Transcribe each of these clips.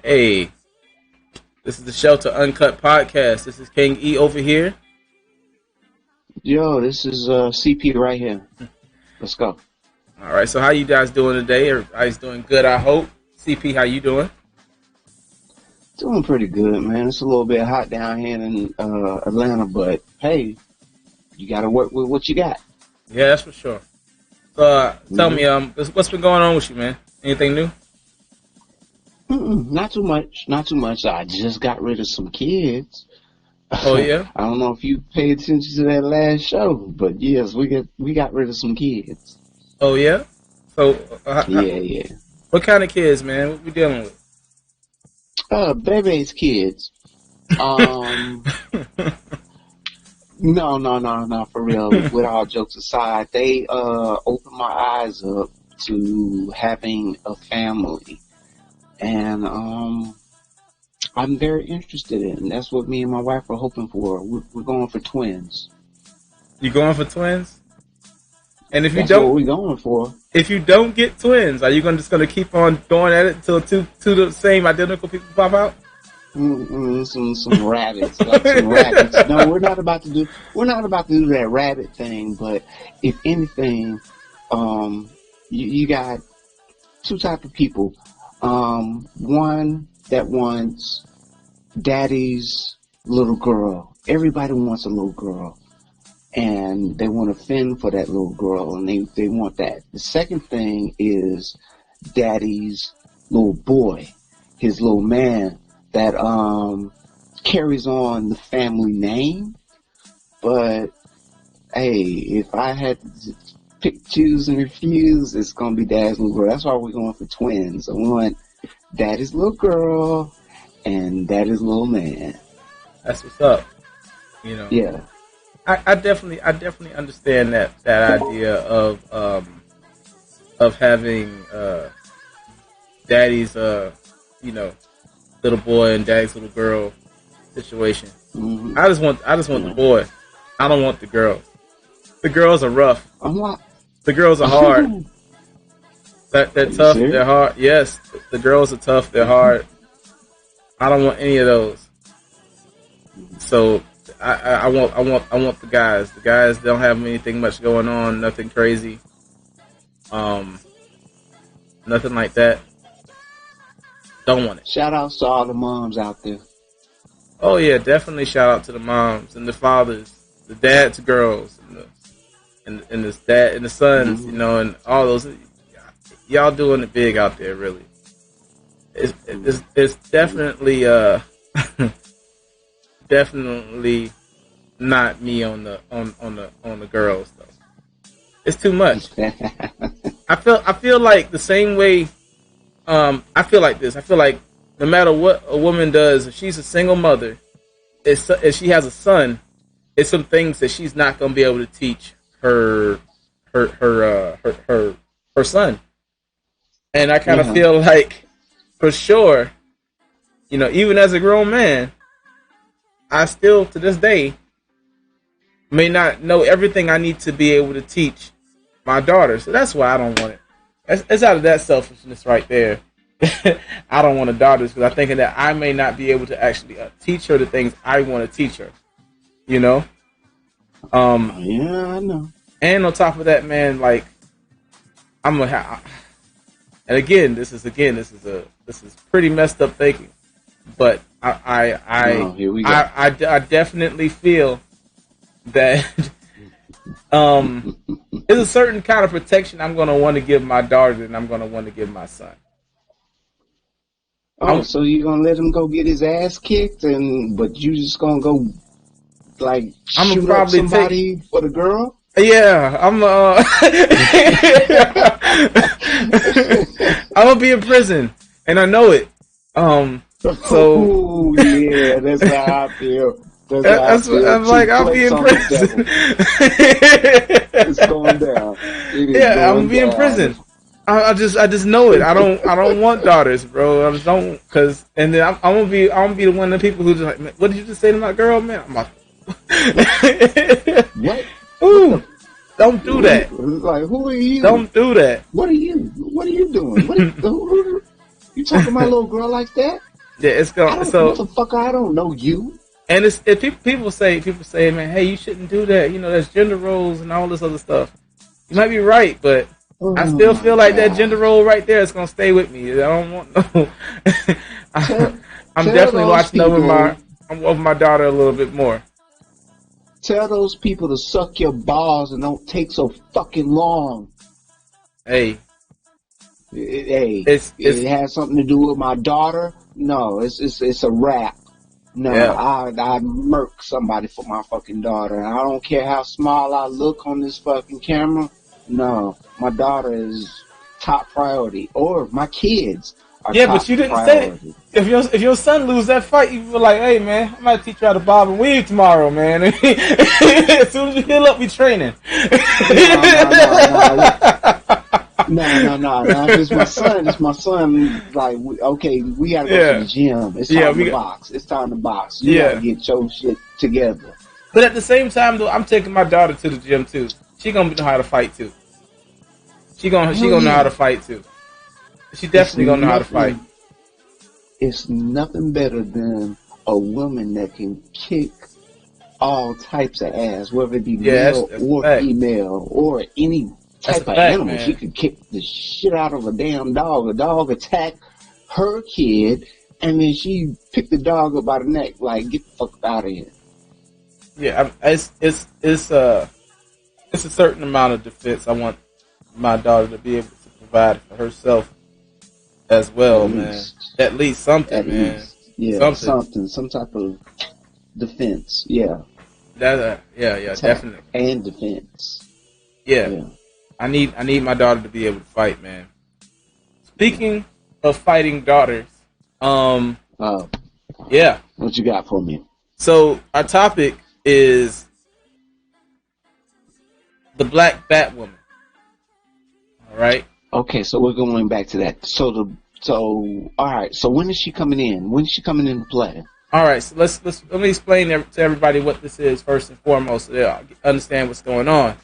Hey, this is the Shelter Uncut podcast. This is King E over here. Yo, this is CP right here. Let's go. All right, so how you guys doing today? Everybody's doing good, I hope. CP, how you doing? Doing pretty good, man. It's a little bit hot down here in Atlanta, but hey, you got to work with what you got. Yeah, that's for sure. So tell me, what's been going on with you, man? Anything new? Not too much. Not too much. I just got rid of some kids. Oh yeah. I don't know if you paid attention to that last show, but yes, we got rid of some kids. Oh yeah. So yeah. What kind of kids, man? What we dealing with? Baby's kids. No, for real. With all jokes aside, they opened my eyes up to having a family, and I'm very interested in. That's what me and my wife are hoping for. We're going for twins. You going for twins? And if That's you don't, what we're going for. If you don't get twins, are you just gonna keep on going at it until two the same identical people pop out? Some rabbits, like some rabbits. No, we're not about to do that rabbit thing. But if anything, you got two type of people. One that wants daddy's little girl. Everybody wants a little girl, and they want to fend for that little girl, and they want that. The second thing is daddy's little boy, his little man that carries on the family name. But hey, if I had to pick, choose, and refuse, it's gonna be daddy's little girl. That's why we're going for twins. I want daddy's little girl and daddy's little man. That's what's up. You know. Yeah. I definitely understand that idea of having daddy's little boy and daddy's little girl situation. Mm-hmm. I just want the boy. I don't want the girl. The girls are rough. The girls are hard. They're tough. Serious? They're hard. Yes, the girls are tough. They're hard. I don't want any of those. So I want the guys. The guys don't have anything much going on. Nothing crazy. Nothing like that. Don't want it. Shout outs to all the moms out there. Oh yeah, definitely shout out to the moms and the fathers, the dads, girls, and the dad and the sons, Mm-hmm. you know, and all those. Y'all doing it big out there, really. It's definitely definitely not me on the girls though. It's too much. I feel like the same way. I feel like this. I feel like no matter what a woman does, if she's a single mother, if she has a son, it's some things that she's not going to be able to teach her son. And I kind of feel like, for sure, you know, even as a grown man, I still to this day may not know everything I need to be able to teach my daughter. So that's why I don't want it. It's out of that selfishness right there. I don't want a daughter because I'm thinking that I may not be able to actually teach her the things I want to teach her. You know? Yeah, I know. And on top of that, man, like I'm gonna have. And again, this is pretty messed up thinking, but Here we go. I definitely feel that there's a certain kind of protection I'm going to want to give my daughter than I'm going to want to give my son. Oh, so you're going to let him go get his ass kicked, but you just going to go, like, shoot up somebody for the girl? Yeah, I'm going to be in prison, and I know it. So yeah, that's how I feel. I'm like, I'll be in prison. It's going down. Yeah, I'm gonna be in prison. I just know it. I don't want daughters, bro. I just don't, and then I'm gonna be the one of the people who just like, man, what did you just say to my girl, man? I'm like, what? Ooh, don't do that. Like, who are you? Don't do that. What are you doing? You talking to my little girl like that? Yeah, it's going. So, motherfucker, I don't know you. and people say, man, hey, you shouldn't do that. You know, there's gender roles and all this other stuff. You might be right, but I Oh still my feel like that gender god! role right there is gonna stay with me. I don't want no. Tell, I'm tell definitely those watching over people, my daughter a little bit more. tell those people to suck your balls and don't take so fucking long. Hey, Hey, it's it has something to do with my daughter. No, it's a wrap. No, yeah, I murk somebody for my fucking daughter. And I don't care how small I look on this fucking camera. No, my daughter is top priority. Or my kids are yeah. But top you didn't say it. priority. If your son lose that fight, you were like, hey man, I'm gonna teach you how to bob and weave tomorrow, man. As soon as you heal up, we training. No, no, no, no. No. If it's my son. Like, okay, we gotta go to Yeah, the gym. It's yeah, time to box. It's time to box. You gotta yeah. get your shit together. But at the same time, though, I'm taking my daughter to the gym too. She gonna know how to fight too. She Hell gonna know how to yeah. fight too. She It's definitely gonna know how to fight. nothing. It's nothing better than a woman that can kick all types of ass, whether it be Yeah, male that's a or fact. female or any That's a type of fact, animal. She man. could kick the shit out of a damn dog. A dog attack her kid, and then she picked the dog up by the neck, like, get the fuck out of here. Yeah, it's a certain amount of defense I want my daughter to be able to provide for herself as At well, man. least. At least something, At man. least. Yeah, Something. some type of defense. Yeah. Yeah, Attack definitely. and defense. Yeah, Yeah. I need my daughter to be able to fight, man. Yeah. Speaking of fighting daughters, um, Uh, yeah. what you got for me? So our topic is the Black Batwoman. All right. Okay, so we're going back to that. So all right. So when is she coming in? When is she coming into play? All right. So let me explain to everybody what this is first and foremost, so they'll understand what's going on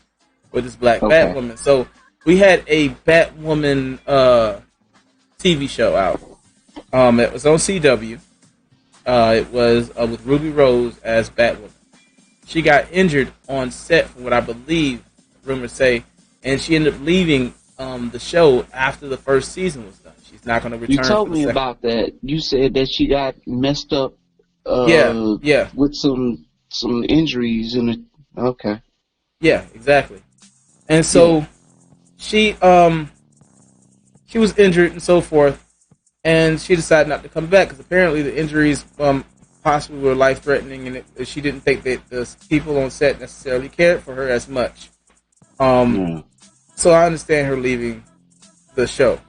with this Black Okay. Batwoman. So we had a Batwoman TV show out. It was on CW. It was with Ruby Rose as Batwoman. She got injured on set, from what I believe rumors say, and she ended up leaving the show after the first season was done. She's not going to return. You told for the me second. about that. You said that she got messed up. Yeah. With some injuries in it. Okay. Yeah, exactly. And so she was injured and so forth, and she decided not to come back because apparently the injuries possibly were life threatening, and she didn't think that the people on set necessarily cared for her as much. Yeah. So I understand her leaving the show.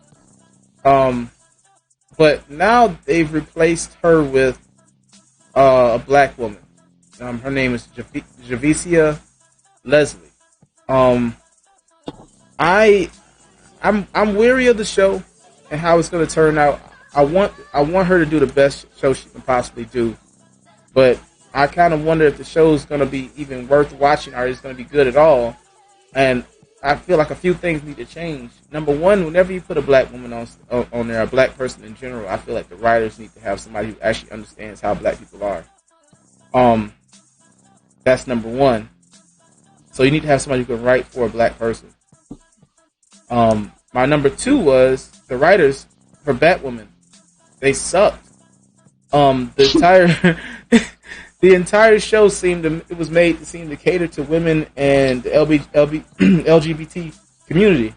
But now they've replaced her with a black woman. Her name is Javicia Leslie. I'm weary of the show and how it's going to turn out. I want her to do the best show she can possibly do, but I kind of wonder if the show is going to be even worth watching or it's going to be good at all. And I feel like a few things need to change. Number one, whenever you put a black woman on there, a black person in general, I feel like the writers need to have somebody who actually understands how black people are. That's number one. So you need to have somebody who can write for a black person. My number two was the writers for Batwoman. They sucked. The entire the entire show it was made to seem to cater to women and the LGBT community,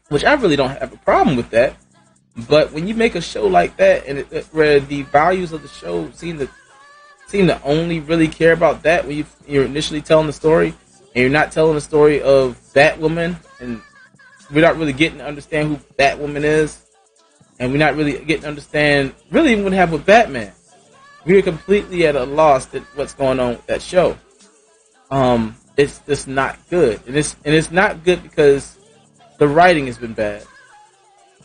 which I really don't have a problem with that. But when you make a show like that, and where the values of the show seem to only really care about that when you're initially telling the story, and you're not telling the story of Batwoman, and we're not really getting to understand who Batwoman is, and we're not really getting to understand really even what happened with Batman. We're completely at a loss at what's going on with that show. It's just not good, and it's not good because the writing has been bad.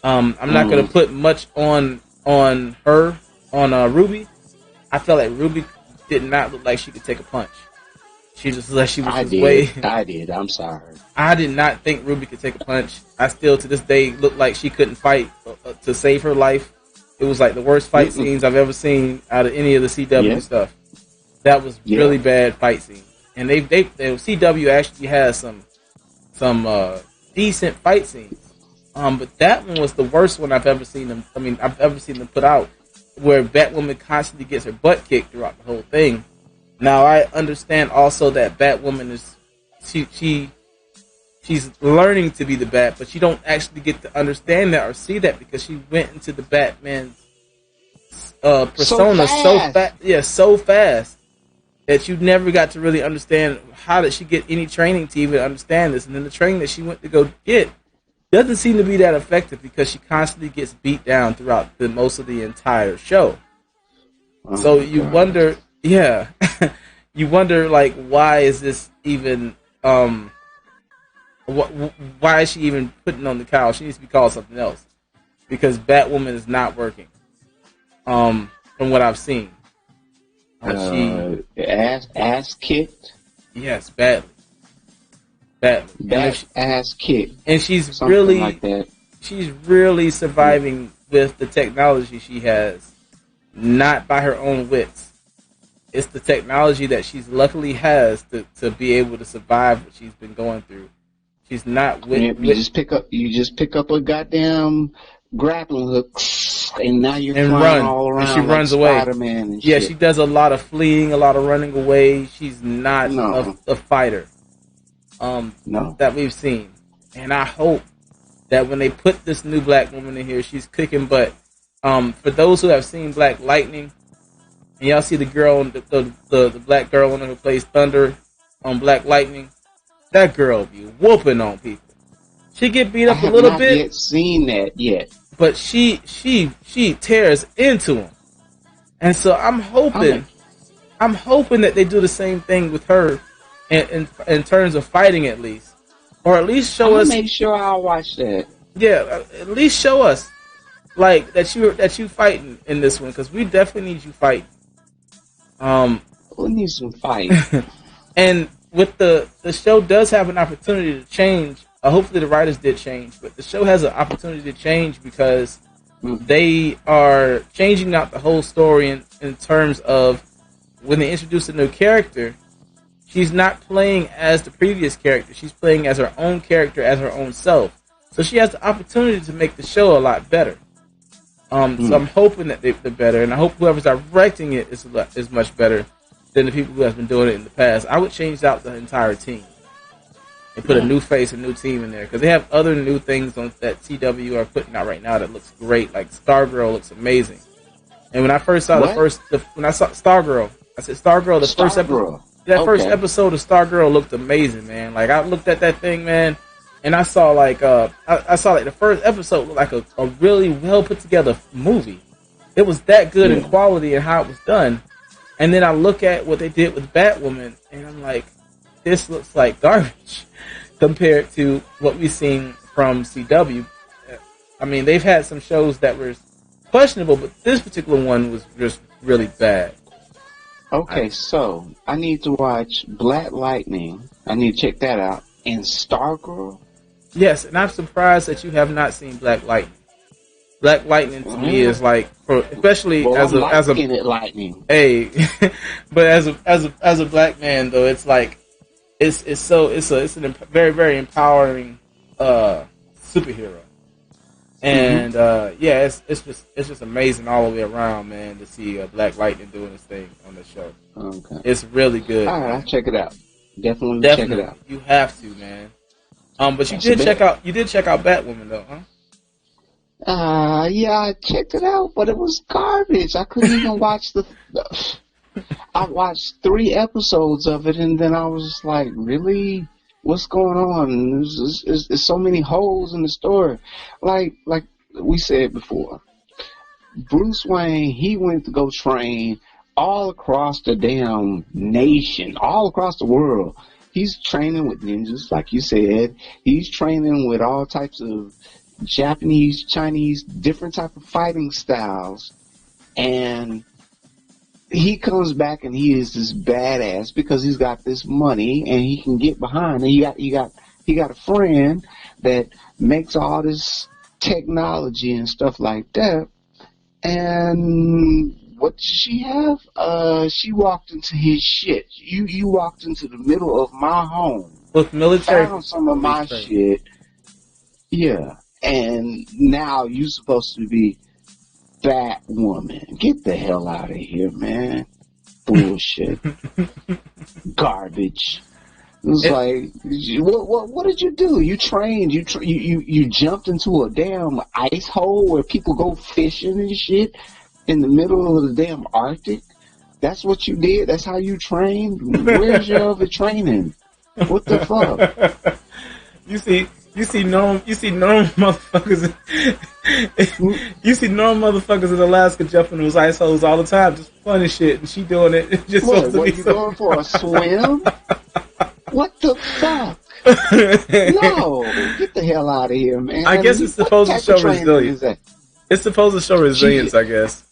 I'm not going to put much on Ruby. I felt like Ruby did not look like she could take a punch. She just looked like she was I did. I'm sorry. I did not think Ruby could take a punch. I still, to this day, look like she couldn't fight to save her life. It was like the worst fight scenes I've ever seen out of any of the CW stuff. That was really bad fight scenes. And they CW actually has some decent fight scenes. But that one was the worst one I've ever seen them. I mean, I've ever seen them put out, where Batwoman constantly gets her butt kicked throughout the whole thing. Now I understand also that Batwoman is she's learning to be the Bat, but you don't actually get to understand that or see that because she went into the Batman's persona so fast that you never got to really understand how did she get any training to even understand this. And then the training that she went to go get doesn't seem to be that effective because she constantly gets beat down throughout most of the entire show. Oh, so you wonder, you wonder like, why is this even, why is she even putting on the cowl? She needs to be called something else because Batwoman is not working. From what I've seen, she ass kicked. Yes, badly. Ass kicked, and she's something really like that. She's really surviving with the technology she has, not by her own wits. It's the technology that she's luckily has to be able to survive what she's been going through. She's not with. You just pick up a goddamn grappling hook, and now you're flying all around. And she runs like away. Spider-Man and yeah, shit. She does a lot of fleeing, a lot of running away. She's not a fighter. That we've seen, and I hope that when they put this new black woman in here, she's kicking butt. For those who have seen Black Lightning, and y'all see the girl, the black girl on who plays Thunder on Black Lightning, that girl be whooping on people. She get beat up a little bit. I have not yet seen that yet, but she tears into him, and so I'm hoping that they do the same thing with her. In terms of fighting, at least, or at least show us. Make sure I'll watch that. Yeah, at least show us like that you fighting in this one because we definitely need you fighting. We need some fighting. And with the show does have an opportunity to change. Hopefully the writers did change, but the show has an opportunity to change because they are changing out the whole story in terms of when they introduce a new character. She's not playing as the previous character. She's playing as her own character, as her own self. So she has the opportunity to make the show a lot better. So I'm hoping that they're better, and I hope whoever's directing it is much better than the people who have been doing it in the past. I would change out the entire team and put a new face, a new team in there because they have other new things on that CW are putting out right now that looks great. Like Stargirl looks amazing. And when I first saw when I saw Stargirl, I said Stargirl. The first episode. That first episode of Stargirl looked amazing, man. Like I looked at that thing, man, and I saw like I saw like the first episode looked like a really well put together movie. It was that good in quality and how it was done. And then I look at what they did with Batwoman, and I'm like, this looks like garbage compared to what we've seen from CW. I mean, they've had some shows that were questionable, but this particular one was just really bad. Okay, so I need to watch Black Lightning. I need to check that out. And Stargirl? Yes, and I'm surprised that you have not seen Black Lightning. Black Lightning to me is like, especially as a lightning. Hey, but as a black man though, it's like it's a very very empowering superhero. And it's just amazing all the way around, man, to see Black Lightning doing his thing on the show. Okay, it's really good. All right, I'll check it out. Definitely check it out. You have to, man. But you did check out Batwoman though, huh? Yeah, I checked it out, but it was garbage. I couldn't even watch I watched 3 episodes of it, and then I was just like, really? What's going on? There's so many holes in the story. Like we said before, Bruce Wayne, he went to go train all across the damn nation, all across the world. He's training with ninjas, like you said. He's training with all types of Japanese, Chinese, different type of fighting styles. And he comes back and he is this badass because he's got this money and he can get behind. And he got a friend that makes all this technology and stuff like that. And what did she have? She walked into his shit. You walked into the middle of my home. With military. Found some of my shit. Yeah. And now you supposed to be Batwoman. Get the hell out of here, man. Bullshit. Garbage. It's like, what did you do? You trained. You jumped into a damn ice hole where people go fishing and shit in the middle of the damn Arctic. That's what you did. That's how you trained. Where's your other training? What the fuck? You see normal motherfuckers. You see normal motherfuckers in Alaska jumping those ice holes all the time, just funny shit, and she doing it. Just what you going for a swim? What the fuck? No, get the hell out of here, man. I guess it's supposed to show resilience. It's supposed to show resilience, I guess.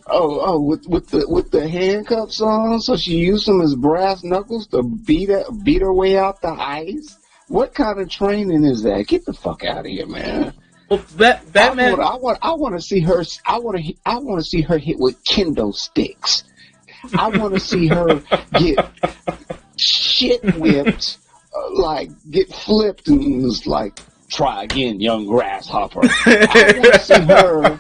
With the handcuffs on, so she used them as brass knuckles to beat her way out the ice. What kind of training is that? Get the fuck out of here, man. Well, Batman. I want to see her. I want to see her hit with kendo sticks. I want to see her get shit whipped, like get flipped, and it's like, try again, young grasshopper. I want to see her,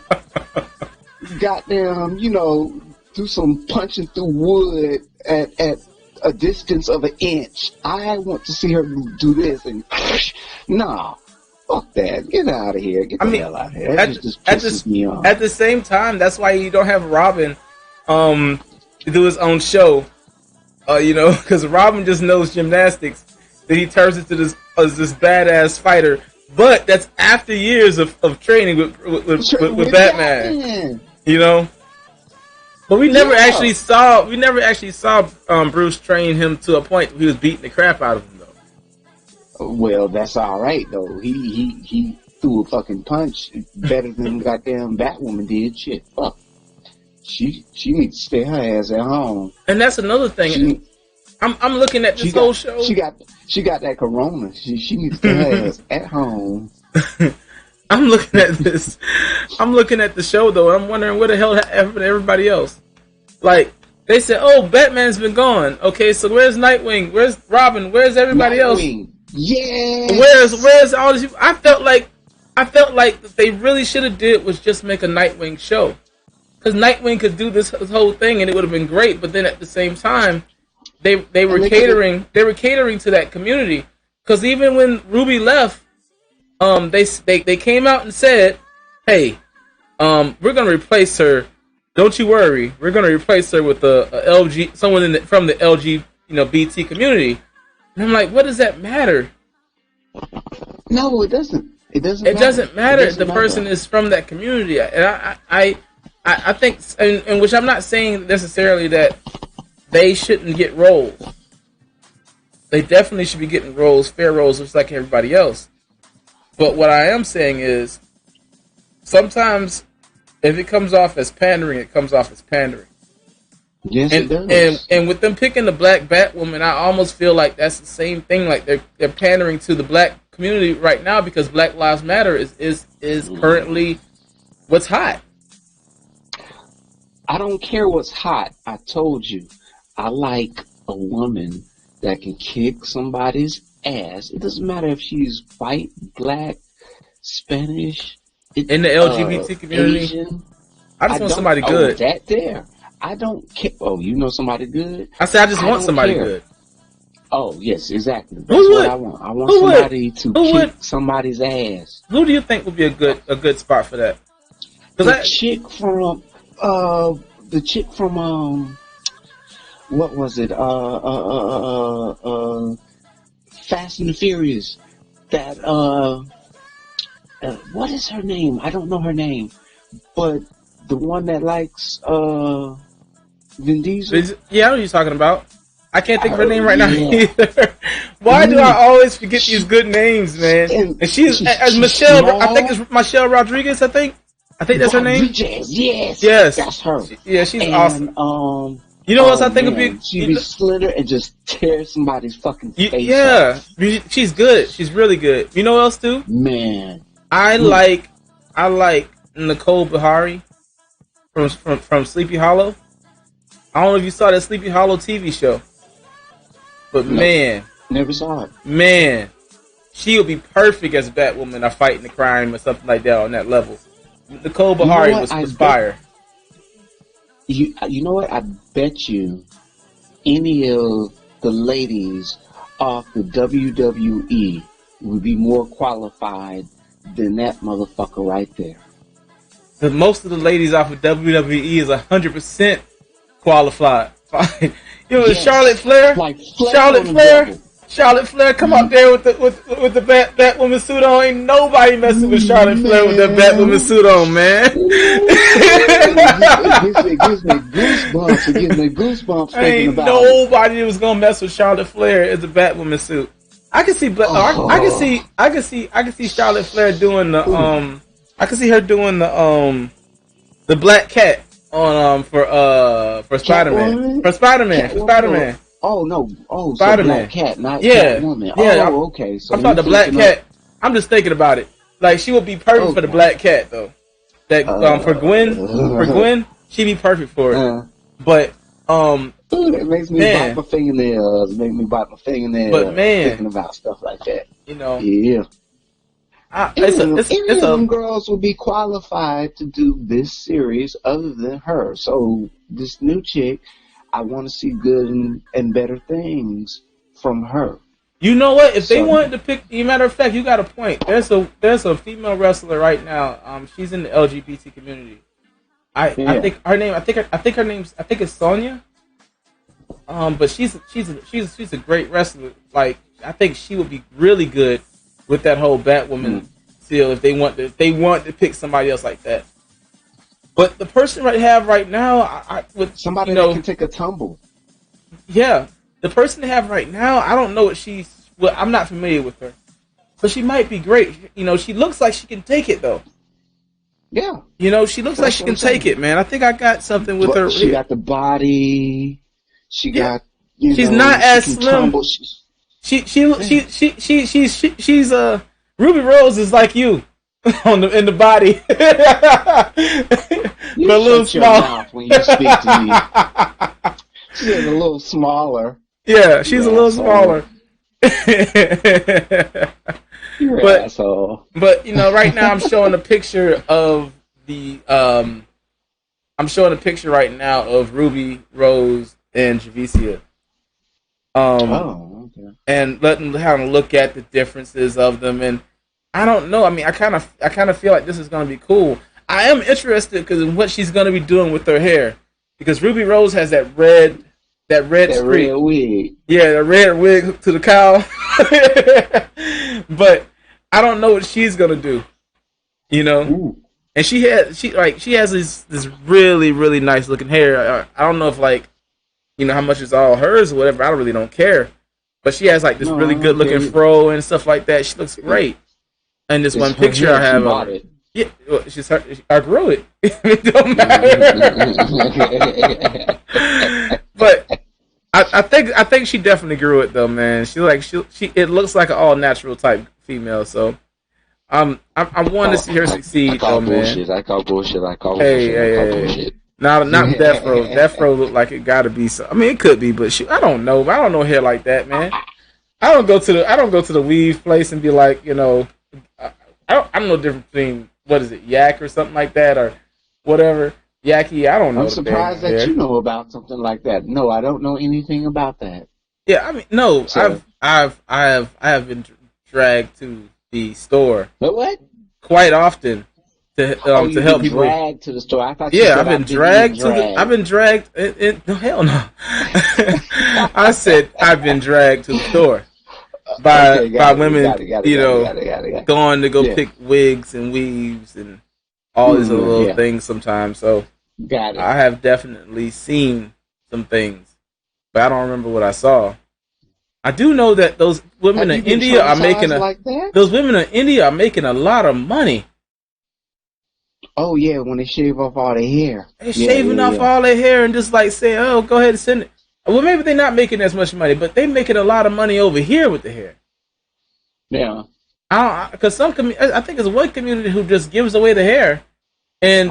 goddamn, do some punching through wood at a distance of an inch. I want to see her do this and nah, fuck that. Get out of here. Get the hell out of here. That just pisses me off. At the same time, that's why you don't have Robin to do his own show. Because Robin just knows gymnastics. Then he turns into this badass fighter. But that's after years of training with Batman. But we never actually saw Bruce train him to a point where he was beating the crap out of him, though. Well, that's all right though. He threw a fucking punch better than goddamn Batwoman did. Shit, fuck. She needs to stay her ass at home. And that's another thing. I'm looking at this whole show. She got that corona. She needs to stay her ass at home. I'm looking at this. I'm looking at the show though. I'm wondering what the hell happened to everybody else. Like they said, oh, Batman's been gone. Okay, so where's Nightwing? Where's Robin? Where's everybody else? Yeah. Where's all these people? I felt like what they really should have did was just make a Nightwing show, because Nightwing could do this whole thing and it would have been great. But then at the same time, they were catering to that community, because even when Ruby left. They came out and said, "Hey, we're gonna replace her. Don't you worry. We're gonna replace her with a LG, someone from the LG, BT community." And I'm like, what does that matter? No, it doesn't. It doesn't. It doesn't matter if the person is from that community. And I think, and which I'm not saying necessarily that they shouldn't get roles. They definitely should be getting roles, fair roles, just like everybody else. But what I am saying is, sometimes if it comes off as pandering, it comes off as pandering. Yes, it does. And with them picking the black Batwoman, I almost feel like that's the same thing. Like they're pandering to the black community right now, because Black Lives Matter is currently what's hot. I don't care what's hot. I told you, I like a woman that can kick somebody's ass. It doesn't matter if she's white, black, Spanish, in the LGBT community. Asian. I just want somebody good. Oh, that there. I don't care. Oh, you know somebody good? I said I just want somebody good. Oh, yes, exactly. That's what I want. I want somebody to kick somebody's ass. Who do you think would be a good spot for that? The chick from what was it? Fast and the Furious. That what is her name? I don't know her name, but the one that likes Vin Diesel. Yeah, I know who you're talking about. I can't think of her name right now either. Why do I always forget these good names, man? And she's as Michelle. Small. I think it's Michelle Rodriguez. I think that's her name. Yes, that's her. Yeah, she's awesome. You know what else I think would be? She'd be slither and just tear somebody's fucking face off. Yeah, she's good. She's really good. You know what else too? Man, I like Nicole Beharie. from Sleepy Hollow. I don't know if you saw that Sleepy Hollow TV show, but No, man, never saw it. man, she would be perfect as Batwoman or fighting the crime or something like that on that level. Nicole You know Bahari what? was fire. You know what? I bet you any of the ladies off the WWE would be more qualified than that motherfucker right there. But most of the ladies off of WWE is 100% qualified. You know, Yes, Charlotte Flair, like Flair Charlotte on the Flair, double. Charlotte Flair, come out there with the Batwoman suit on. Ain't nobody messing with Charlotte Flair with that Batwoman suit on, man. It gives me goosebumps. It gives me goosebumps thinking Ain't about nobody was gonna mess with Charlotte Flair as a Batwoman suit. I can see, but I can see Charlotte Flair doing the I can see her doing the Black Cat on for Spider-Man. For Spider-Man. Oh no! Oh, Spider-Man. So Black Cat, not Yeah, Catwoman. yeah. Oh, okay. So I'm talking the Black Cat. I'm just thinking about it. Like she would be perfect for the Black Cat though. That for Gwen, she'd be perfect for it. But it makes me bite my fingernails. Make me bite my fingernails. But man, thinking about stuff like that. You know. Yeah. Any of them girls will be qualified to do this series other than her. So this new chick, I want to see good and better things from her. You know what? If they wanted to pick, matter of fact, you got a point. There's a female wrestler right now. She's in the LGBT community. I think her name. I think her name's. I think it's Sonya. But she's a great wrestler. Like I think she would be really good with that whole Batwoman deal if they want to pick somebody else like that. But the person I have right now, with somebody that can take a tumble. Yeah, the person they have right now, I don't know what she's. Well, I'm not familiar with her, but she might be great. You know, she looks like she can take it though. Yeah. You know, she looks like she can take it, man. I think I got something with her. She got the body. She got. She's not as slim. She's Ruby Rose is like you in the body. You but a little small. Mouth when you speak to me. She's a little smaller. Yeah, she's a little smaller. You're an asshole. But you know, right now I'm showing a picture of the I'm showing a picture right now of Ruby Rose and Javicia. Okay. And letting kind of look at the differences of them, and I don't know. I mean, I kind of feel like this is going to be cool. I am interested because in what she's going to be doing with her hair, because Ruby Rose has that red wig. Yeah, the red wig to the cowl. But I don't know what she's going to do. You know. Ooh. And she has this really, really nice looking hair. I don't know if how much is all hers or whatever. I really don't care. But she has like this really good looking fro and stuff like that. She looks great. And this one picture I have of her. Yeah, I grew it. It don't matter. But I think she definitely grew it though, man. It looks like an all natural type female. So I want to see her succeed though, man. I call bullshit. Hey. Not Death Row. Death Row look like it gotta be so. I mean, it could be, but I don't know. I don't know hair like that, man. I don't go to the weave place and be like, I don't know the difference between what is it, yak or something like that or whatever. Yaki, I don't know. I'm surprised that you know about something like that. No, I don't know anything about that. Yeah, I mean, no, so, I have been dragged to the store. But what? Quite often. To help people. Dragged to the store. I thought. Yeah, I've been dragged to the. I've been dragged. No, hell no. I said I've been dragged to the store by women. Going to go pick wigs and weaves and all these little things sometimes. So I have definitely seen some things, but I don't remember what I saw. I do know that those women in India are making those women in India are making a lot of money. Oh yeah, when they shave off all their hair. They're shaving off all their hair and just like say, "Oh, go ahead and send it." Well, maybe they're not making as much money, but they're making a lot of money over here with the hair. Yeah. Because I think it's one community who just gives away the hair, and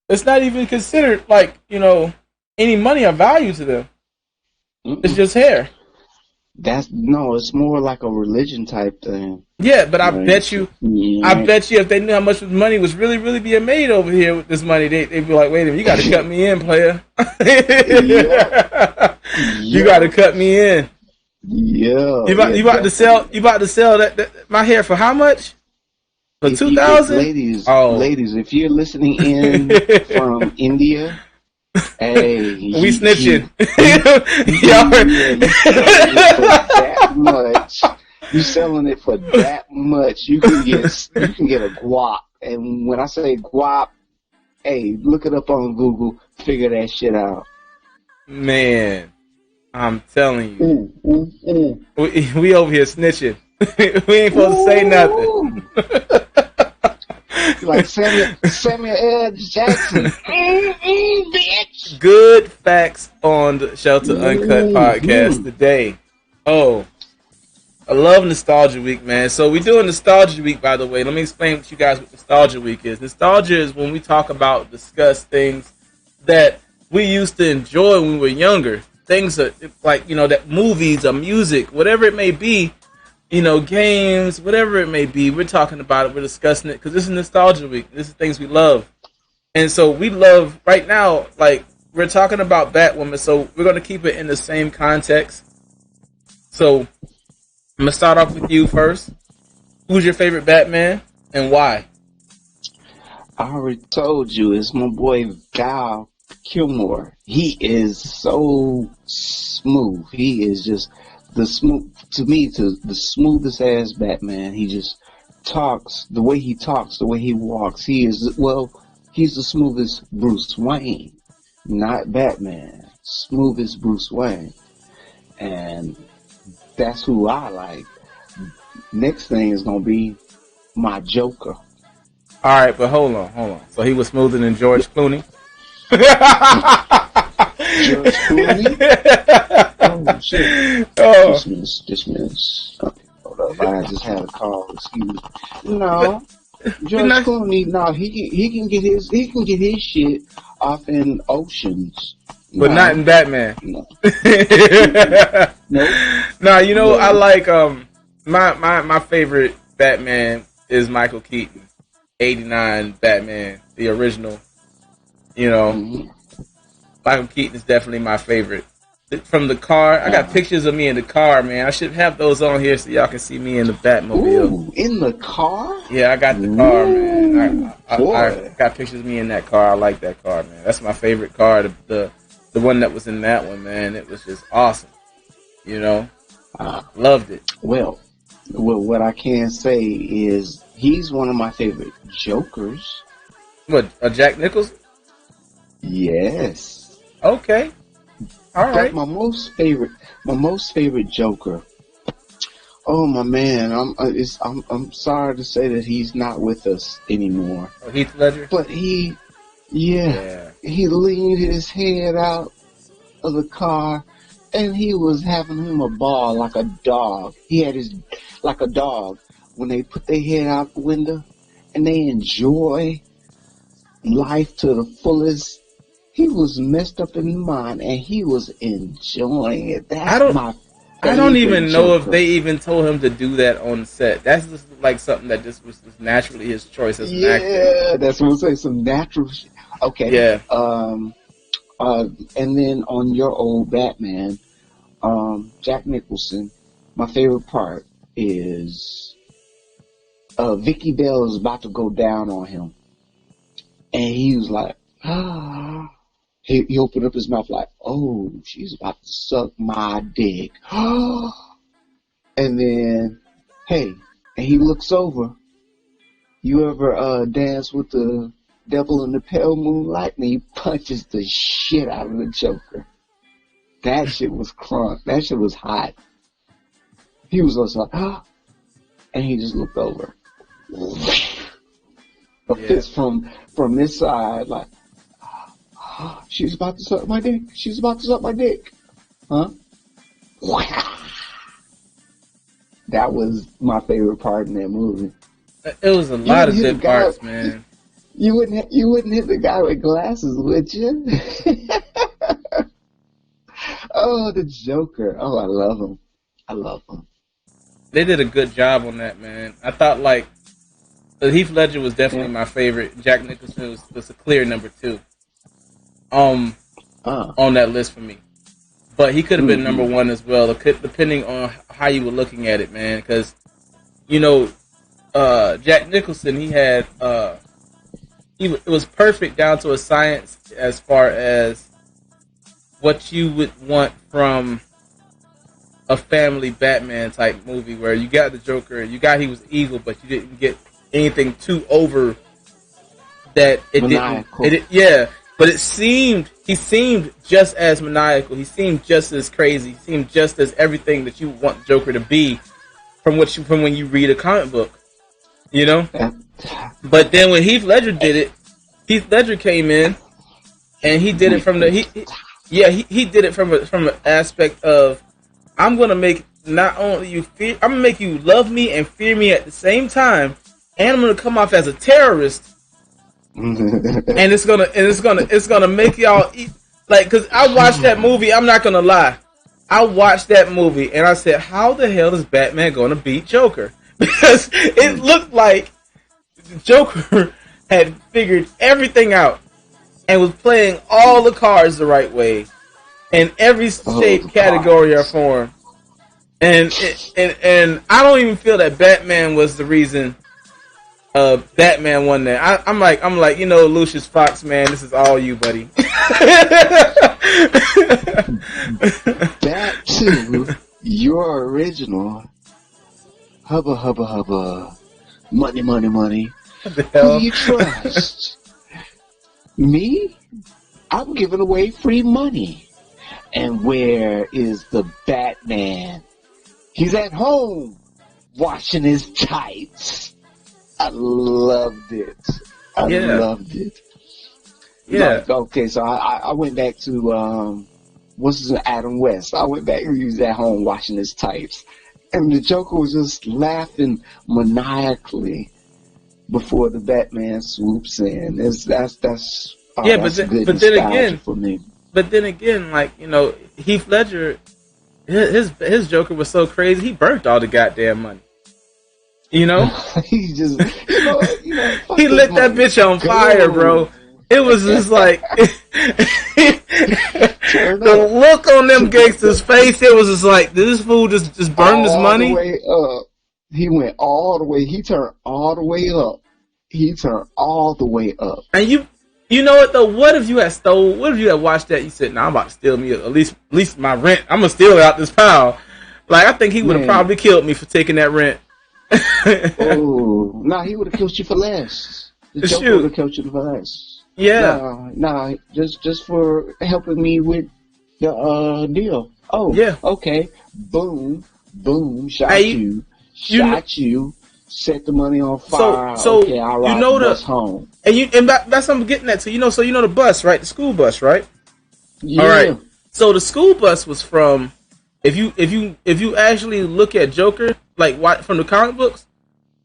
it's not even considered like, you know, any money or value to them. It's just hair. It's more like a religion type thing. Yeah, but I bet you if they knew how much money was really, really being made over here with this money, they'd be like, wait a minute, you got to cut me in, player. You got to cut me in. Yeah. You about to sell that my hair for how much? For 2,000? Ladies, if you're listening in from India, hey, we snitching. That much. You selling it for that much? You can get a guap. And when I say guap, hey, look it up on Google. Figure that shit out. Man, I'm telling you, we over here snitching. We ain't supposed to say nothing. Like Samuel L. Jackson. Bitch. Good facts on the Shelter Uncut podcast today. Oh, I love Nostalgia Week, man. So we're doing Nostalgia Week, by the way. Let me explain to you guys what Nostalgia Week is. Nostalgia is when we talk about, discuss things that we used to enjoy when we were younger. Things that, like, you know, that movies or music, whatever it may be, you know, games, whatever it may be, we're talking about it, we're discussing it, because this is Nostalgia Week. This is things we love. And so we love, right now, like, we're talking about Batwoman, so we're going to keep it in the same context. So, I'm going to start off with you first. Who's your favorite Batman, and why? I already told you, it's my boy Val Kilmer. He is so smooth. He is just the smoothest ass Batman. He just talks, the way he walks. He's the smoothest Bruce Wayne, not Batman. Smoothest Bruce Wayne. And that's who I like. Next thing is gonna be my Joker. All right, but hold on. So he was smoother than George Clooney? George Clooney? Oh, shit. Oh. Dismiss. Okay, hold up. I just had a call. Excuse me. No. George Clooney, no, he can get his shit off in Oceans. But not in Batman. No. Nope. No, you know, I like my favorite Batman is Michael Keaton. 89 Batman, the original. You know, Michael Keaton is definitely my favorite. From the car, I got pictures of me in the car, man. I should have those on here so y'all can see me in the Batmobile. Ooh, in the car? Yeah, I got the car, man. I got pictures of me in that car. I like that car, man. That's my favorite car. The one that was in that one, man. It was just awesome. You know, loved it. Well, what I can say is he's one of my favorite Jokers. What, Jack Nicholson? Yes. Okay. All right. But my most favorite Joker. Oh my man, I'm sorry to say that he's not with us anymore. Oh, Heath Ledger. But he leaned his head out of the car, and he was having him a ball like a dog. He had like a dog when they put their head out the window and they enjoy life to the fullest. He was messed up in the mind, and he was enjoying it. I don't even know if they even told him to do that on set. That's just like something that just was just naturally his choice as an actor. Yeah, that's what I'm saying. Some natural shit. Okay. Yeah. And then on your old Batman, Jack Nicholson, my favorite part is Vicky Bell is about to go down on him, and he was like, ah. He opened up his mouth like, oh, she's about to suck my dick. And then, hey, and he looks over. You ever dance with the devil in the pale moonlight? And he punches the shit out of the Joker. That shit was crunk. That shit was hot. He was also like, ah. And he just looked over. A fist from this side, like, she's about to suck my dick. She's about to suck my dick. Huh? That was my favorite part in that movie. It was a lot of good parts, man. You wouldn't hit the guy with glasses, would you? Oh, the Joker. Oh, I love him. I love him. They did a good job on that, man. I thought like Heath Ledger was definitely my favorite. Jack Nicholson was a clear number 2. On that list for me. But he could have been number 1 as well, depending on how you were looking at it, man. Because, you know, Jack Nicholson, he had it was perfect down to a science as far as what you would want from a family Batman type movie, where you got the Joker, you got he was evil, but you didn't get anything too over that it maniacal. But he seemed just as maniacal. He seemed just as crazy. He seemed just as everything that you want Joker to be from when you read a comic book. You know? But then when Heath Ledger did it, Heath Ledger came in and he did it from the he did it from an aspect of, I'm gonna make not only you fear, I'm gonna make you love me and fear me at the same time, and I'm gonna come off as a terrorist. And it's gonna make y'all eat, like, cause I watched that movie. I'm not gonna lie, I watched that movie and I said, how the hell is Batman gonna beat Joker? Because it looked like Joker had figured everything out and was playing all the cards the right way in every shape, category, or form. And I don't even feel that Batman was the reason Batman won that. I'm like, you know, Lucius Fox, man, this is all you, buddy. Back to your original hubba, money. Who do you trust? Me? I'm giving away free money. And where is the Batman? He's at home washing his tights. I loved it. Loved it. Yeah. Like, okay, so I went back to what's his name, Adam West. I went back and he was at home washing his tights. And the Joker was just laughing maniacally before the Batman swoops in. That's but then again, for me. But then again, like, you know, Heath Ledger, his Joker was so crazy, he burnt all the goddamn money. You know, he just he lit that bitch on fire, bro. It was just like the look on them gangsters' face. It was just like, did this fool just burn his money? All the way up. He went all the way. He turned all the way up. And you know what though? What if you had watched that? You said, "Nah, I'm about to steal me at least my rent. I'm gonna steal it out this pile." Like, I think he would have probably killed me for taking that rent. Oh, nah, he would have killed you for less. The Joker would have killed you for less. Yeah. Nah, just for helping me with the deal. Oh, yeah. Okay. Boom, shot you, set the money on fire. So okay, all right, you know bus home. And that's what I'm getting at. So you know the bus, right? The school bus, right? Yeah. All right. So the school bus was from, if you actually look at Joker, like from the comic books,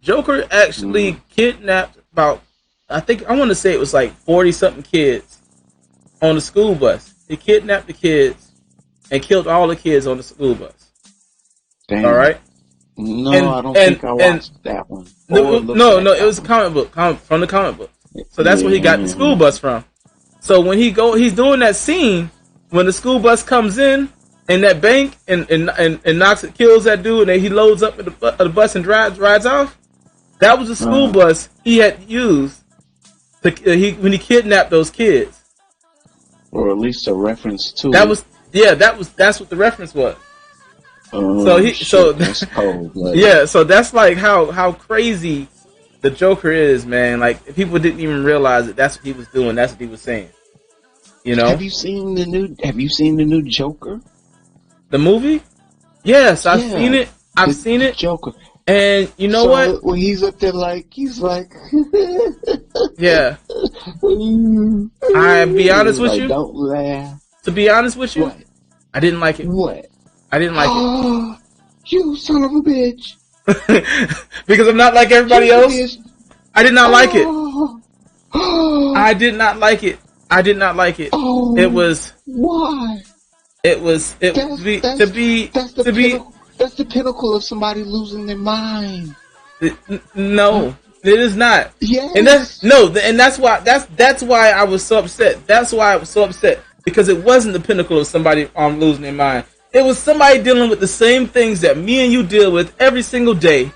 Joker actually kidnapped about, I want to say it was like 40-something kids on the school bus. He kidnapped the kids and killed all the kids on the school bus. Damn. All right. No, I don't think I watched that one. No, it was a comic book from the comic book. So that's where he got the school bus from. So when he's doing that scene when the school bus comes in that bank and knocks it, kills that dude, and then he loads up at the bus and rides off. That was the school bus he had used when he kidnapped those kids. Or at least a reference to that's what the reference was. Oh, that's cold. Yeah, so that's like how crazy the Joker is, man. Like, if people didn't even realize it, that's what he was doing. That's what he was saying. You know? Have you seen the new Joker? The movie? Yes, I've seen it. I've seen it. Joker. And you know what? When he's up there, he's like, yeah. I'll be honest with you. Don't laugh. To be honest with you, what? I didn't like it. What? I didn't like it. You son of a bitch! because I'm not like everybody else. I did not like it. I did not like it. I did not like it. It was why? That's the pinnacle of somebody losing their mind. No, it is not. Yes. And that's why I was so upset. That's why I was so upset, because it wasn't the pinnacle of somebody losing their mind. It was somebody dealing with the same things that me and you deal with every single day.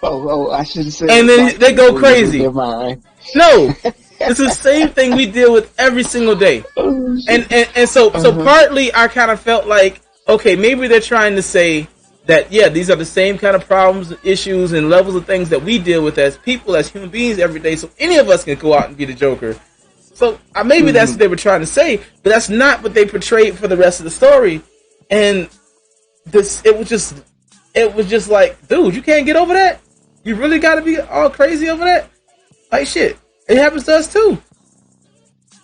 Oh, I should have said. And then they go crazy. No, it's the same thing we deal with every single day. So partly I kind of felt like, okay, maybe they're trying to say that, yeah, these are the same kind of problems, issues, and levels of things that we deal with as people, as human beings every day. So any of us can go out and be the Joker. So maybe that's what they were trying to say, but that's not what they portrayed for the rest of the story. And it was just like, dude, you can't get over that? You really got to be all crazy over that? Like, shit, it happens to us too.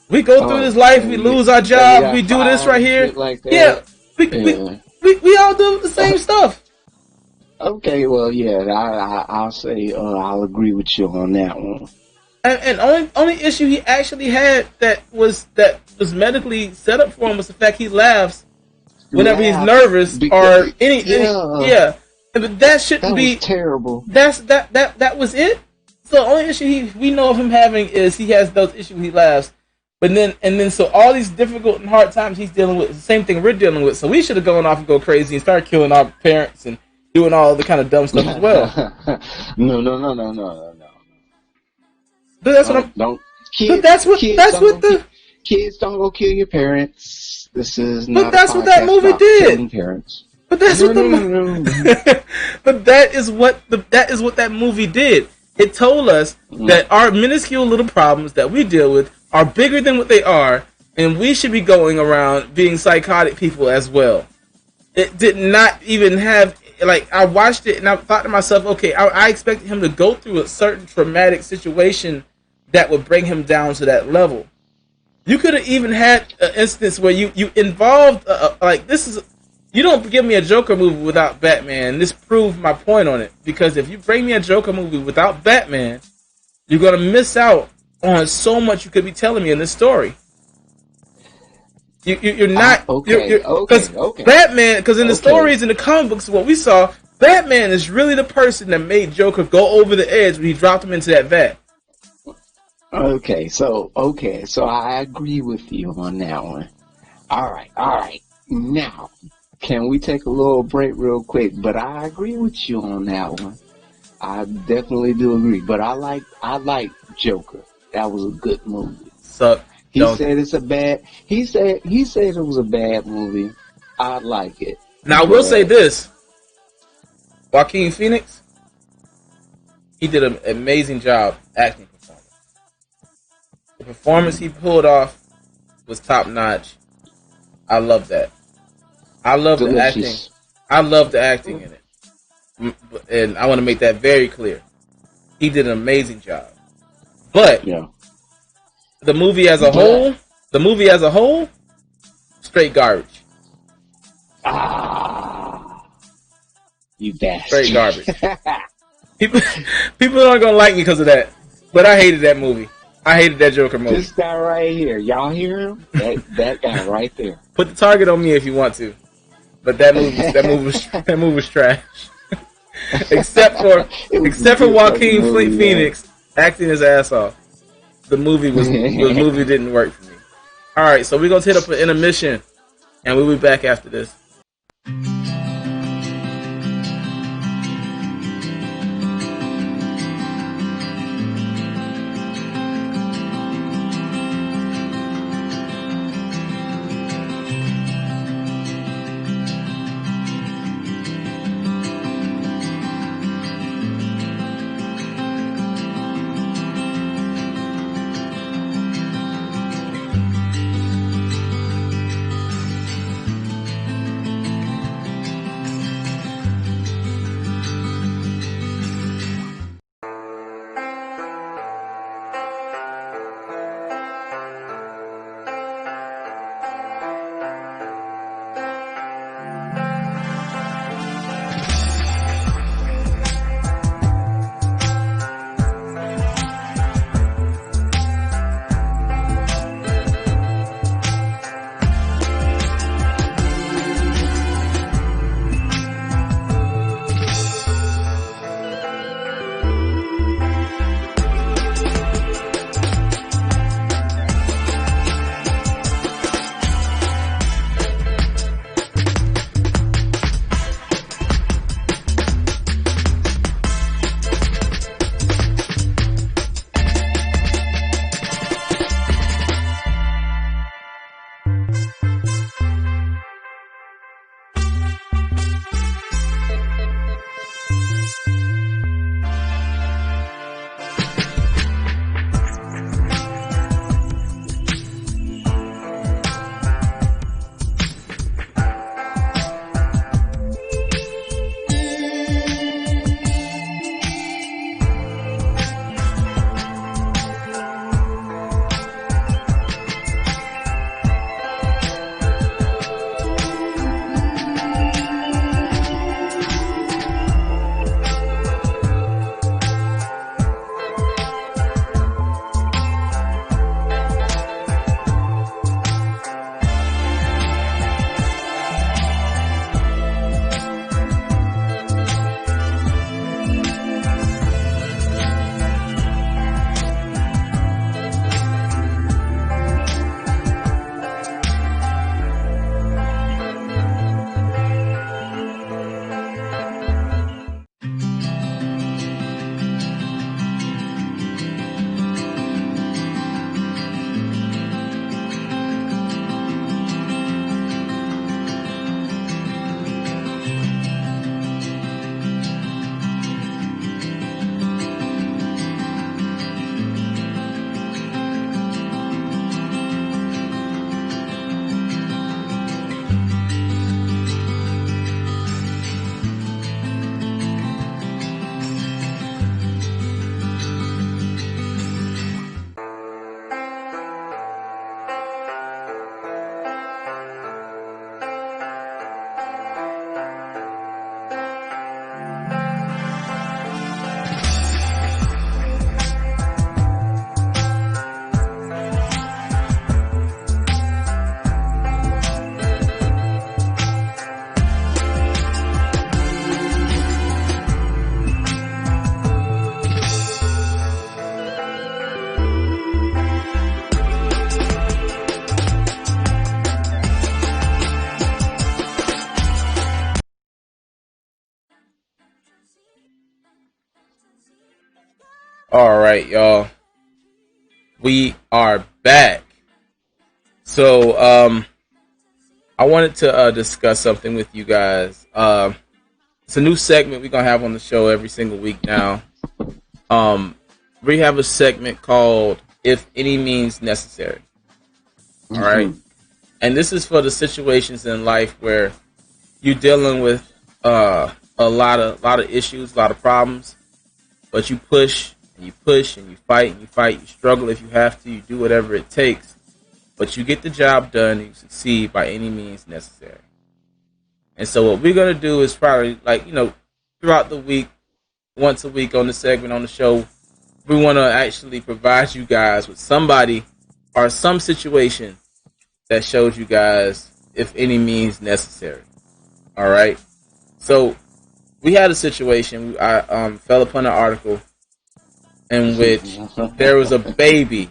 We go through this life, we lose our job, we do this right here. Like yeah, we all do the same stuff. Okay, well, yeah, I'll say I'll agree with you on that one. And only issue he actually had that was medically set up for him was the fact he laughs whenever he's nervous or any. But that shouldn't be terrible. That was it. So the only issue we know of him having is he has those issues he laughs. But then so all these difficult and hard times he's dealing with, the same thing we're dealing with. So we should have gone off and go crazy and started killing our parents and doing all the kind of dumb stuff as well. No. But that's what I'm. Don't. Kids don't go kill your parents. This is not. But that's what that movie did. Parents. But that's what But that is what that movie did. It told us that our minuscule little problems that we deal with are bigger than what they are, and we should be going around being psychotic people as well. It did not even have, like, I watched it and I thought to myself, okay, I expected him to go through a certain traumatic situation that would bring him down to that level. You could have even had an instance where you involved, like, this is, you don't give me a Joker movie without Batman. This proved my point on it, because if you bring me a Joker movie without Batman, you're going to miss out on so much you could be telling me in this story. You're not because Batman, because in the stories in the comic books, what we saw, Batman is really the person that made Joker go over the edge when he dropped him into that vat. Okay, so I agree with you on that one. All right. Now, can we take a little break real quick? But I agree with you on that one. I definitely do agree. But I like Joker. That was a good movie. He said it was a bad movie. I like it. Now I will say this: Joaquin Phoenix, he did an amazing job acting performance. The performance he pulled off was top notch. I love that. I love the acting. I love the acting in it, and I want to make that very clear. He did an amazing job. But the movie as a whole, straight garbage. You bastard. Straight garbage. People aren't gonna like me because of that. But I hated that movie. I hated that Joker movie. This guy right here, y'all hear him? That guy right there. Put the target on me if you want to. But that movie was trash. except for Joaquin Phoenix acting his ass off. The movie didn't work for me. All right, so we're gonna hit up an intermission, and we'll be back after this. All right, y'all. We are back. So, I wanted to discuss something with you guys. It's a new segment we're gonna have on the show every single week now. We have a segment called "If Any Means Necessary." All right, and this is for the situations in life where you're dealing with a lot of issues, a lot of problems, but you push and you push and you fight and you fight. You struggle if you have to. You do whatever it takes, but you get the job done and you succeed by any means necessary. And so what we're gonna do is probably throughout the week, once a week on the segment on the show, we want to actually provide you guys with somebody or some situation that shows you guys if any means necessary. All right. So we had a situation. I fell upon an article in which there was a baby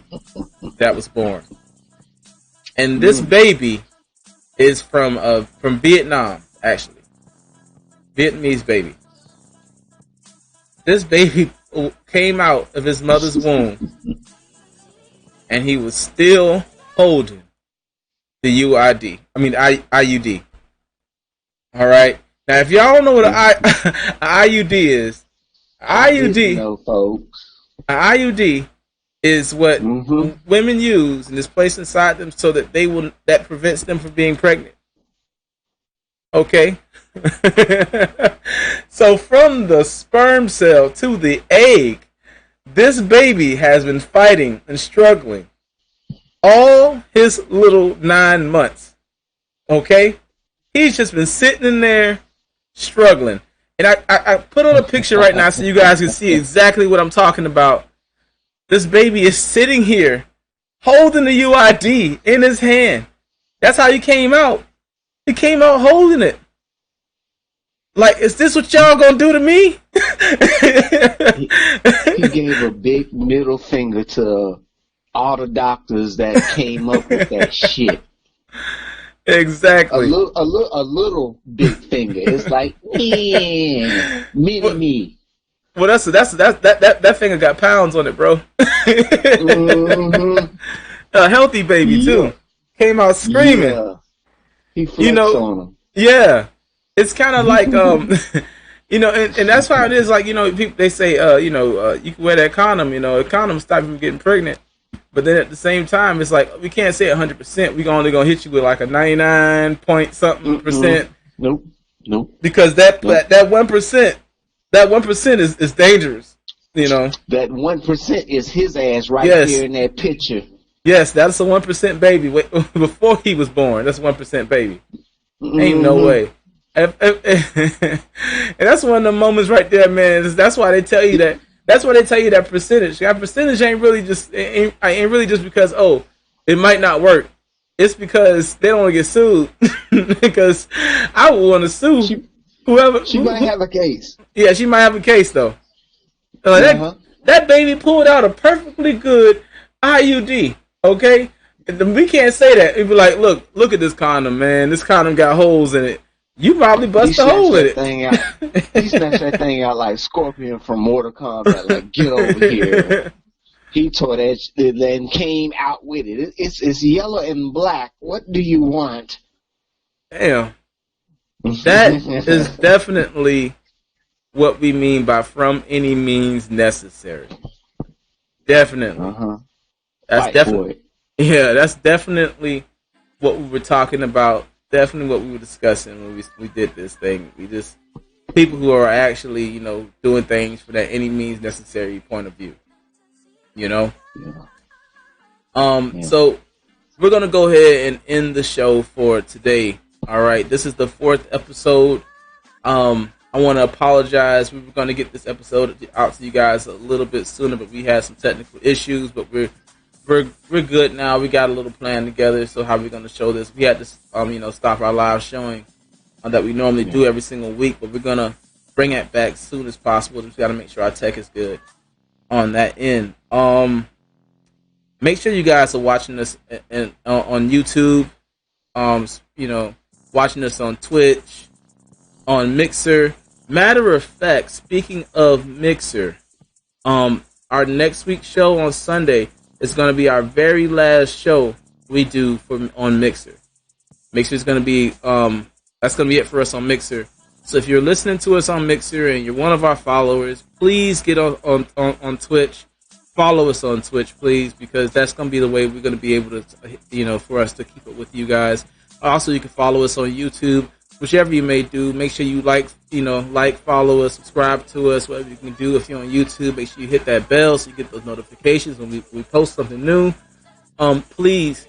that was born, and this baby is from Vietnam, actually, Vietnamese baby. This baby came out of his mother's womb, and he was still holding the UID. I mean, IUD. All right. Now, if y'all don't know what an IUD is, IUD is what women use and is placed inside them so that that prevents them from being pregnant. Okay. So from the sperm cell to the egg, this baby has been fighting and struggling all his little 9 months. Okay? He's just been sitting in there struggling. And I put on a picture right now so you guys can see exactly what I'm talking about. This baby is sitting here holding the UID in his hand. That's how he came out. He came out holding it. Like, is this what y'all gonna do to me? He gave a big middle finger to all the doctors that came up with that shit. Exactly. A little big finger. It's like, me. Well, that finger got pounds on it, bro. A healthy baby too. Came out screaming. Yeah. He flexed on him. Yeah. It's kind of like and that's why it is. Like, people, they say you can wear that condom. A condom stop you from getting pregnant. But then at the same time, it's like we can't say 100%. We only gonna hit you with like a 99 point something percent. Nope. Because that 1%, that 1% is dangerous. That 1% is his ass right here in that picture. Yes, that's a 1% baby. Before he was born, that's a 1% baby. Ain't no way. And that's one of the moments right there, man. That's why they tell you that. That's why they tell you that percentage. That percentage ain't really just because it might not work. It's because they don't want to get sued. Because I would want to sue whoever. She might have a case. Yeah, she might have a case though. That baby pulled out a perfectly good IUD. Okay, we can't say that. It'd be like, look at this condom, man. This condom got holes in it. You probably bust a hole in it. He snatched that thing out like Scorpion from Mortal Kombat. Like, get over here. He tore that and came out with it. It's yellow and black. What do you want? Damn. That is definitely what we mean by from any means necessary. Definitely. That's definitely. Yeah, that's definitely what we were talking about. Definitely what we were discussing when we did this thing. We just people who are actually, doing things for that any means necessary point of view. Yeah. So we're gonna go ahead and end the show for today. All right. This is the 4th episode. I want to apologize. We were gonna get this episode out to you guys a little bit sooner, but we had some technical issues. But we're good now. We got a little plan together. So how we're gonna show this? We had to stop our live showing that we normally do every single week, but we're gonna bring it back as soon as possible. Just gotta make sure our tech is good on that end. Make sure you guys are watching us on YouTube. Watching us on Twitch, on Mixer. Matter of fact, speaking of Mixer, our our next week's show on Sunday is going to be our very last show we do on Mixer. Mixer is going to be that's going to be it for us on Mixer. So if you're listening to us on Mixer and you're one of our followers, please get on Twitch. Follow us on Twitch, please, because that's going to be the way we're going to be able to, for us to keep up with you guys. Also, you can follow us on YouTube, whichever you may do. Make sure you like, follow us, subscribe to us, whatever you can do. If you're on YouTube, make sure you hit that bell so you get those notifications when we post something new. Please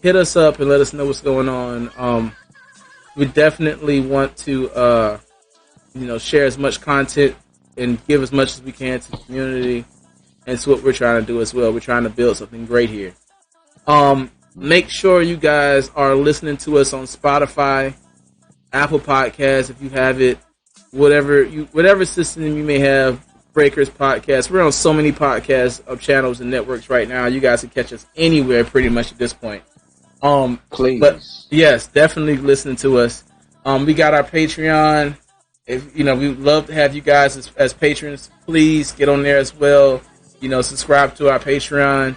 hit us up and let us know what's going on. We definitely want to, share as much content and give as much as we can to the community. And it's what we're trying to do as well. We're trying to build something great here. Make sure you guys are listening to us on Spotify, Apple Podcasts, if you have it, whatever system you may have, Breakers Podcast. We're on so many podcast channels and networks right now. You guys can catch us anywhere pretty much at this point. Please. But yes, definitely listen to us. We got our Patreon. If we would love to have you guys as patrons. Please get on there as well. Subscribe to our Patreon.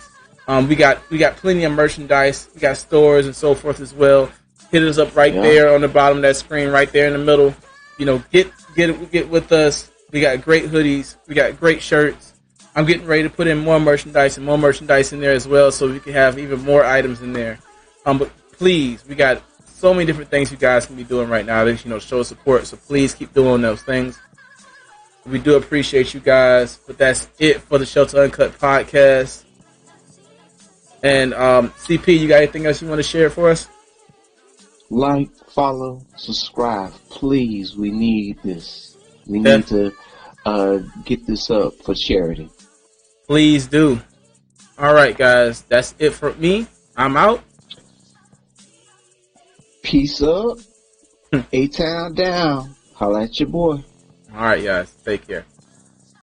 We got plenty of merchandise. We got stores and so forth as well. Hit us up right there on the bottom of that screen, right there in the middle. Get with us. We got great hoodies. We got great shirts. I'm getting ready to put in more merchandise and more merchandise in there as well, so we can have even more items in there. But please, we got so many different things you guys can be doing right now to show support. So please keep doing those things. We do appreciate you guys. But that's it for the Shelter Uncut podcast. And CP, you got anything else you want to share for us? Like, follow, subscribe. Please, we need this. We need to get this up for charity. Please do. All right, guys. That's it for me. I'm out. Peace up. A-Town down. Holla at your boy. All right, guys. Take care.